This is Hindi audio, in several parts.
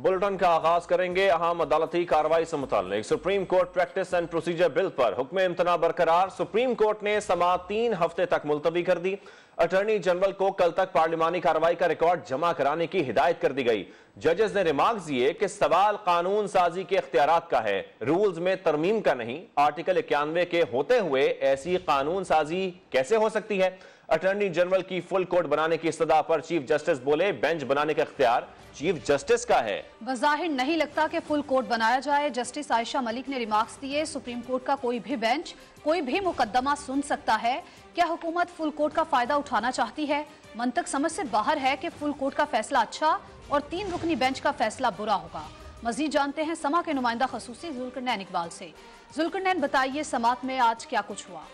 बुलेटिन का आगाज करेंगे अहम अदालती कार्रवाई से मुताल्लिक। Supreme court practice and procedure bill पर हुक्म इम्तना बरकरार। सुप्रीम कोर्ट ने समाअत 3 हफ्ते तक मुलतवी कर दी। अटॉर्नी जनरल को कल तक पार्लिमानी कार्रवाई का रिकॉर्ड जमा कराने की हिदायत कर दी गई। जजेस ने रिमार्क्स दिए कि सवाल कानून साजी के इख्तियारात का है, रूल्स में तरमीम का नहीं। आर्टिकल 91 के होते हुए ऐसी कानून साजी कैसे हो सकती है? अटॉर्नी जनरल की फुल कोर्ट बनाने की इस्तदा पर चीफ जस्टिस बोले बेंच बनाने का इख्तियार चीफ जस्टिस का है। बज़ाहिर नहीं लगता कि फुल कोर्ट बनाया जाए। जस्टिस आयशा मलिक ने रिमार्क्स दिए, सुप्रीम कोर्ट का कोई भी बेंच कोई भी मुकदमा सुन सकता है। क्या हुकूमत फुल कोर्ट का फायदा उठाना चाहती है? मंतक समझ से बाहर है कि फुल कोर्ट का फैसला अच्छा और 3 रुकनी बेंच का फैसला बुरा होगा। मजीद जानते हैं समा के नुमाइंदा खसूसी जुल्करनैन इकबाल से। जुल्करनैन, बताइए समाअत में आज क्या कुछ हुआ?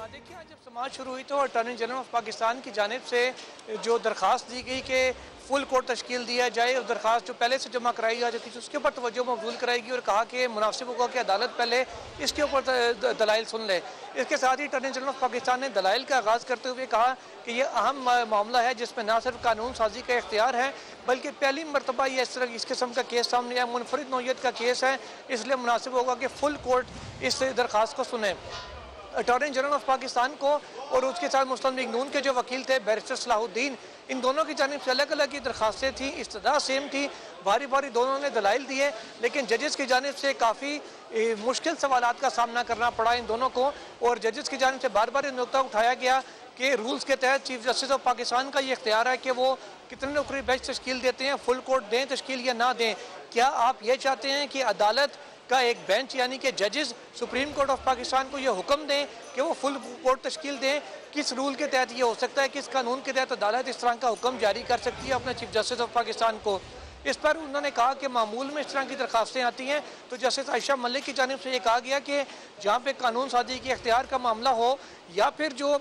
देखिए, आज जब समाअत शुरू हुई तो अटॉर्नी जनरल ऑफ पाकिस्तान की जानिब से जो दरख्वास्त दी गई कि फुल कोर्ट तश्कील दिया जाए, उस दरख्वास्त जो पहले से जमा कराई जा चुकी थी उसके ऊपर तवज्जो मबजूल कराएगी और कहा कि मुनासिब होगा कि अदालत पहले इसके ऊपर दलाइल सुन ले। इसके साथ ही अटॉर्नी जनरल ऑफ पाकिस्तान ने दलाइल का आगाज़ करते हुए कहा कि यह अहम मामला है जिसमें न सिर्फ कानून साजी का इख्तियार है बल्कि पहली मरतबा ये इस किस्म का केस सामने आया, मुनफरिद नौइयत का केस है, इसलिए मुनासिब होगा कि फुल कोर्ट इस दरख्वास्त को सुने। अटॉर्नी जनरल ऑफ पाकिस्तान को और उसके साथ मुस्लिम लीग नून के जो वकील थे बैरिस्टर सलाहुद्दीन, इन दोनों की जानिब से अलग अलग की दरख्वास्तें थी, इस्तदा सेम थी, बारी बारी दोनों ने दलाइल दिए, लेकिन जजेस की जानिब से काफ़ी मुश्किल सवालात का सामना करना पड़ा इन दोनों को। और जजेस की जानिब से बार बार ये नुक्ता उठाया गया कि रूल्स के तहत चीफ जस्टिस ऑफ पाकिस्तान का ये इख्तियार है कि वो कितने नौकरी बेंच तश्कील देते हैं, फुल कोर्ट दें तश्कील या ना दें। क्या आप ये चाहते हैं कि अदालत का एक बेंच यानी कि जजेस सुप्रीम कोर्ट ऑफ पाकिस्तान को ये हुक्म दें कि वो फुल कोर्ट तश्कील दें? किस रूल के तहत ये हो सकता है, किस कानून के तहत अदालत इस तरह का हुक्म जारी कर सकती है अपने चीफ जस्टिस ऑफ पाकिस्तान को? इस पर उन्होंने कहा कि मामूल में इस तरह की दरख्वास्तें आती हैं तो जस्टिस आयशा मलिक की जानिब से ये कहा गया कि जहाँ पे कानून साजी के इख्तियार का मामला हो या फिर जो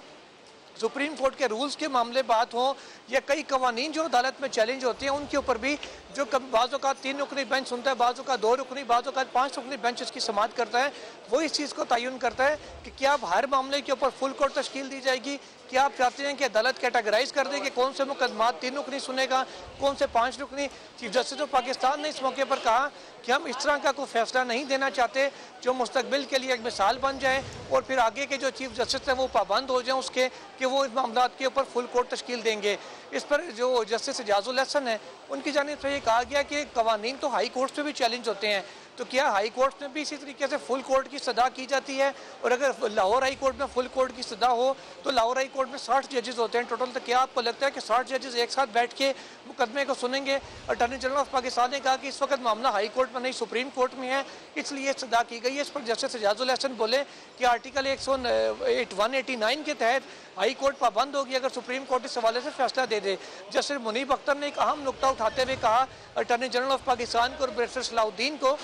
सुप्रीम कोर्ट के रूल्स के मामले बात हो या कई कवानीन जो अदालत में चैलेंज होते हैं उनके ऊपर भी जो बाज़ औक़ात 3 रुकनी बेंच सुनता है, बाज़ औक़ात 2 रुकनी, बाज़ औक़ात 5 रुकनी बेंच इसकी समाअत करता है, वो इस चीज़ को तयन करता है कि क्या आप हर मामले के ऊपर फुल कोर्ट तश्कील दी जाएगी? क्या आप चाहते हैं कि अदालत कैटेगराइज कर दे कि कौन से मुकदमात 3 रुकनी सुनेगा, कौन से 5 रुकनी? चीफ जस्टिस ऑफ पाकिस्तान ने इस मौके पर कहा कि हम इस तरह का कोई फैसला नहीं देना चाहते जो मुस्तकबिल के लिए एक मिसाल बन जाए और फिर आगे के जो चीफ जस्टिस हैं वो पाबंद हो जाएं उसके कि वो इस मामला के ऊपर फुल कोर्ट तश्कील देंगे। इस पर जो जस्टिस इजाजुल हसन है उनकी जानिब से ये कहा गया कि कवानीन तो हाई कोर्ट से भी चैलेंज होते हैं, तो क्या हाई कोर्ट में भी इसी तरीके से फुल कोर्ट की सदा की जाती है? और अगर लाहौर हाई कोर्ट में फुल कोर्ट की सदा हो तो लाहौर हाई कोर्ट में 60 जजेस होते हैं टोटल, तो क्या आपको लगता है कि 60 जजेस एक साथ बैठ के मुकदमे को सुनेंगे? अटॉर्नी जनरल ऑफ पाकिस्तान ने कहा कि इस वक्त मामला हाई कोर्ट में नहीं सुप्रीम कोर्ट में है, इसलिए सदा की गई है। इस पर जस्टिस इजाजुल हसन बोले कि आर्टिकल 189 के तहत हाई कोर्ट पाबंद होगी अगर सुप्रीम कोर्ट इस हवाले से फैसला दे दे। जस्टिस मुनीब अख्तर ने एक अहम नुक्ता उठाते हुए कहा अटॉर्नी जनरल ऑफ पाकिस्तान को और बैरिस्टर सलाहुद्दीन को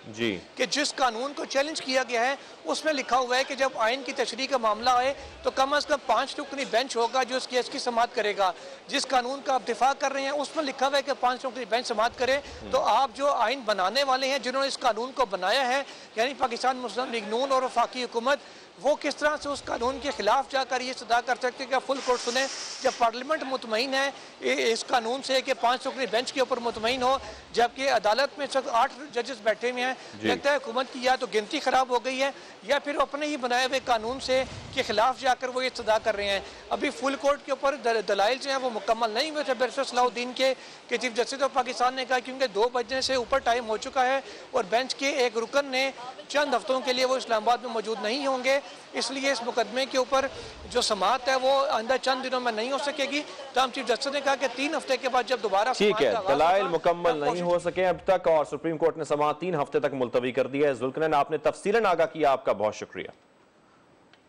जी कि जिस कानून को चैलेंज किया गया है उसमें लिखा हुआ है कि जब आइन की तशरीह का मामला आए तो कम अज़ कम 5 रुकनी बेंच होगा जो इस केस की समाअत करेगा। जिस कानून का आप दिफा कर रहे हैं उसमें लिखा हुआ है कि 5 रुकनी बेंच समाअत करे, तो आप जो आइन बनाने वाले हैं जिन्होंने इस कानून को बनाया है यानी पाकिस्तान मुस्लिम लीग नून और वफाकी हुकूमत, वो किस तरह से उस कानून के खिलाफ जाकर ये सदा कर सकते हैं कि फुल कोर्ट सुने जब पार्लियामेंट मुतमईन है इस कानून से कि 5 रुकनी बेंच के ऊपर मुतमईन हो, जबकि अदालत में सिर्फ 8 जजेस बैठे हुए हैं। लगता है हुकूमत की या तो गिनती खराब हो गई है या फिर अपने ही बनाए हुए कानून से के खिलाफ जाकर वो ये सदा कर रहे हैं। अभी फुल कोर्ट के ऊपर दलाइल जो हैं वो मुकम्मल नहीं हुए थे बैरिस्टर सलाहुद्दीन के चीफ जस्टिस ऑफ पाकिस्तान ने कहा क्योंकि 2 बजने से ऊपर टाइम हो चुका है और बेंच के एक रुकन ने चंद हफ्तों के लिए वो इस्लामाबाद में मौजूद नहीं होंगे, इसलिए इस मुकदमे के ऊपर जो समाअत है वो आइंदा चंद दिनों में नहीं हो सकेगी। तो चीफ जस्टिस ने कहा कि 3 हफ्ते के बाद जब दोबारा ठीक है, दलाइल मुकम्मल नहीं हो सके अब तक और सुप्रीम कोर्ट ने समाअत 3 हफ्ते तक मुलतवी कर दी है। जुल्करनैन, आपने तफसीलन आगाह किया, आपका बहुत शुक्रिया।